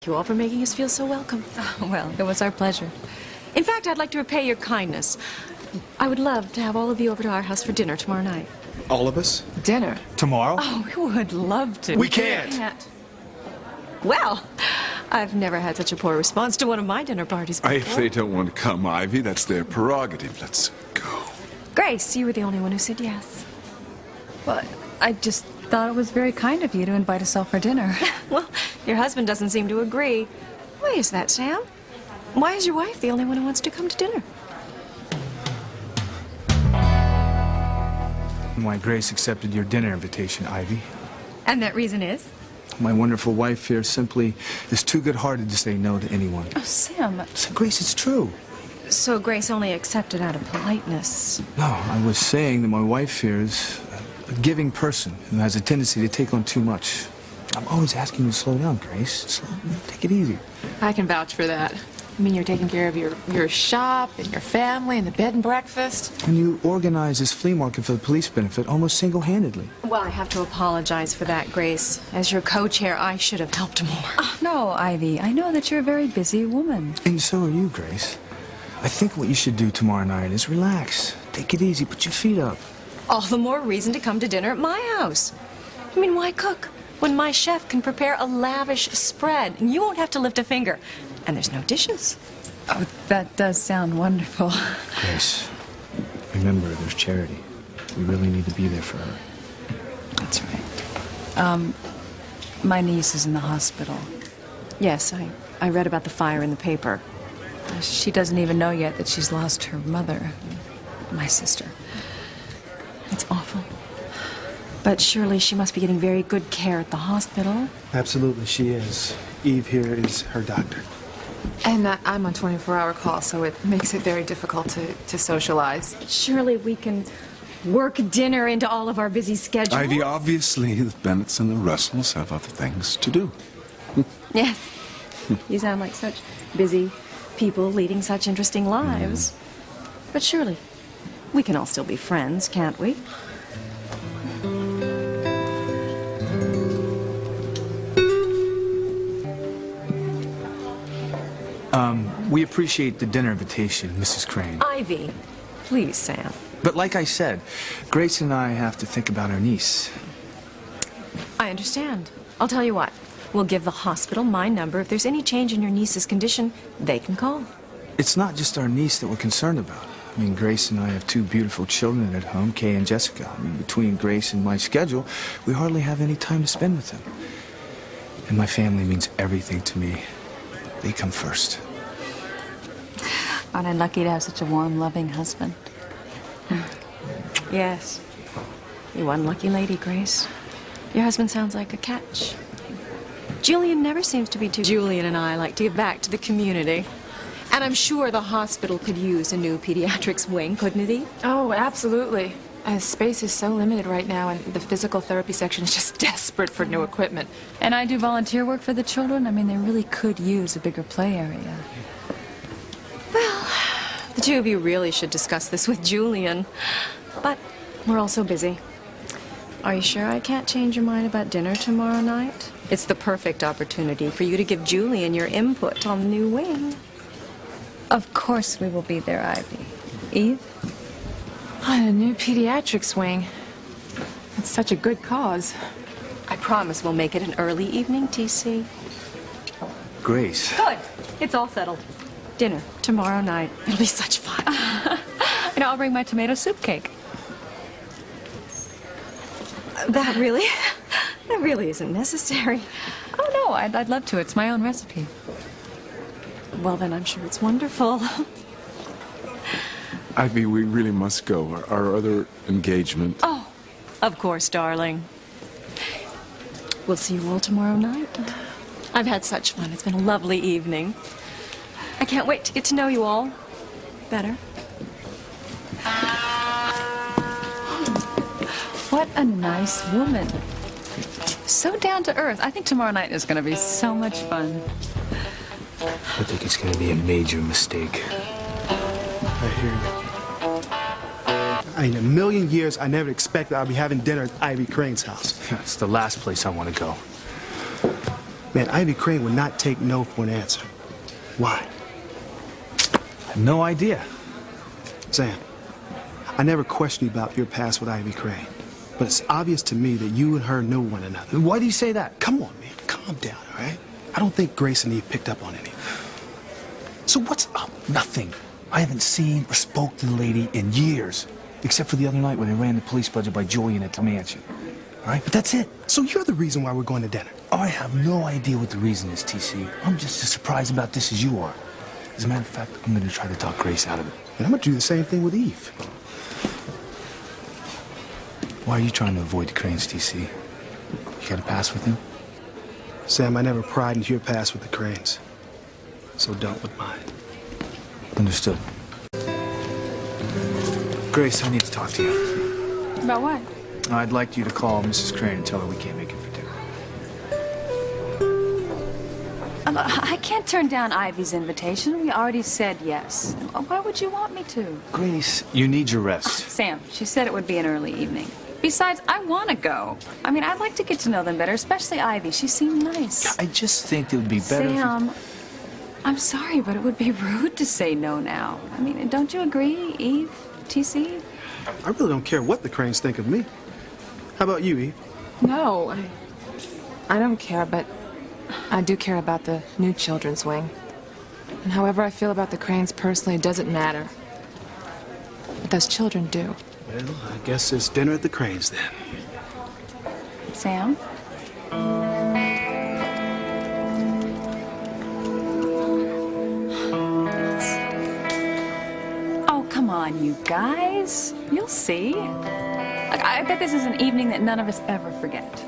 You all for making us feel so welcome. Oh, well, it was our pleasure. In fact, I'd like to repay your kindness. I would love to have all of you over to our house for dinner tomorrow night. All of us? Dinner? Tomorrow? Oh, we would love to. We can't. Well, I've never had such a poor response to one of my dinner parties before. If they don't want to come, Ivy, that's their prerogative. Let's go. Grace, you were the only one who said yes. Well, I just thought it was very kind of you to invite us all for dinner. Well, your husband doesn't seem to agree. Why is that, Sam? Why is your wife the only one who wants to come to dinner? Why Grace accepted your dinner invitation, Ivy. And that reason is? My wonderful wife here simply is too good-hearted to say no to anyone. Oh, Sam. So, Grace, it's true. So Grace only accepted out of politeness. No, I was saying that my wife here is a giving person who has a tendency to take on too much. I'm always asking you to slow down, Grace. Take it easy. I can vouch for that. I mean, you're taking care of your shop and your family and the bed and breakfast. And you organize this flea market for the police benefit almost single-handedly. Well, I have to apologize for that, Grace. As your co-chair, I should have helped more. Oh, no, Ivy. I know that you're a very busy woman. And so are you, Grace. I think what you should do tomorrow night is relax. Take it easy. Put your feet up. All the more reason to come to dinner at my house. I mean, why cook when my chef can prepare a lavish spread and you won't have to lift a finger? And there's no dishes. Oh, that does sound wonderful. Grace, remember, there's Charity. We really need to be there for her. That's right. My niece is in the hospital. Yes, I read about the fire in the paper. She doesn't even know yet that she's lost her mother, my sister. It's awful. But surely she must be getting very good care at the hospital. Absolutely, she is. Eve here is her doctor. And I'm on 24-hour call, so it makes it very difficult to socialize. Surely we can work dinner into all of our busy schedules. Ivy, obviously, the Bennetts and the Russells have other things to do. Yes. You sound like such busy people leading such interesting lives. But surely we can all still be friends, can't we? We appreciate the dinner invitation, Mrs. Crane. Ivy, please, Sam. But like I said, Grace and I have to think about our niece. I understand. I'll tell you what. We'll give the hospital my number. If there's any change in your niece's condition, they can call. It's not just our niece that we're concerned about. I mean, Grace and I have two beautiful children at home, Kay and Jessica. I mean, between Grace and my schedule, we hardly have any time to spend with them. And my family means everything to me. They come first. Aren't I lucky to have such a warm, loving husband? Yes. You one lucky lady, Grace. Your husband sounds like a catch. Julian never seems to be too... Julian and I like to give back to the community. And I'm sure the hospital could use a new pediatrics wing, couldn't it, Eve? Oh, absolutely. Space is so limited right now, and the physical therapy section is just desperate for new equipment. And I do volunteer work for the children. I mean, they really could use a bigger play area. Well, the two of you really should discuss this with Julian. But we're all so busy. Are you sure I can't change your mind about dinner tomorrow night? It's the perfect opportunity for you to give Julian your input on the new wing. Of course we will be there, Ivy. Eve? Oh, a new pediatrics wing. It's such a good cause. I promise we'll make it an early evening, TC. Grace. Good. It's all settled. Dinner tomorrow night. It'll be such fun. And I'll bring my tomato soup cake. That really isn't necessary. Oh, no, I'd love to. It's my own recipe. Well, then I'm sure it's wonderful. Ivy, we really must go. Our other engagement. Oh, of course, darling. We'll see you all tomorrow night. I've had such fun. It's been a lovely evening. I can't wait to get to know you all better. What a nice woman. So down to earth. I think tomorrow night is going to be so much fun. I think it's going to be a major mistake. I hear you. In a million years, I never expected I'd be having dinner at Ivy Crane's house. It's the last place I want to go. Man, Ivy Crane would not take no for an answer. Why? I have no idea. Sam, I never questioned you about your past with Ivy Crane, but it's obvious to me that you and her know one another. Why do you say that? Come on, man. Calm down, all right? I don't think Grace and Eve picked up on anything. So what's up? Nothing. I haven't seen or spoke to the lady in years, except for the other night when they ran the police budget by Julian at the mansion. All right, but that's it. So you're the reason why we're going to dinner. I have no idea what the reason is, TC. I'm just as surprised about this as you are. As a matter of fact, I'm going to try to talk Grace out of it. And I'm going to do the same thing with Eve. Why are you trying to avoid the Cranes, TC? You got a pass with him? Sam, I never pried into your past with the Cranes. So don't with mine. Understood. Grace, I need to talk to you. About what? I'd like you to call Mrs. Crane and tell her we can't make it for dinner. I can't turn down Ivy's invitation. We already said yes. Why would you want me to? Grace, you need your rest. Sam, she said it would be an early evening. Besides, I want to go. I mean, I'd like to get to know them better, especially Ivy. She seemed nice. I just think it would be better Sam, I'm sorry, but it would be rude to say no now. I mean, don't you agree, Eve, TC? I really don't care what the Cranes think of me. How about you, Eve? No, I don't care, but I do care about the new children's wing. And however I feel about the Cranes personally, it doesn't matter. But those children do. Well, I guess it's dinner at the Cranes then. Sam? Oh, come on, you guys. You'll see. I bet this is an evening that none of us ever forget.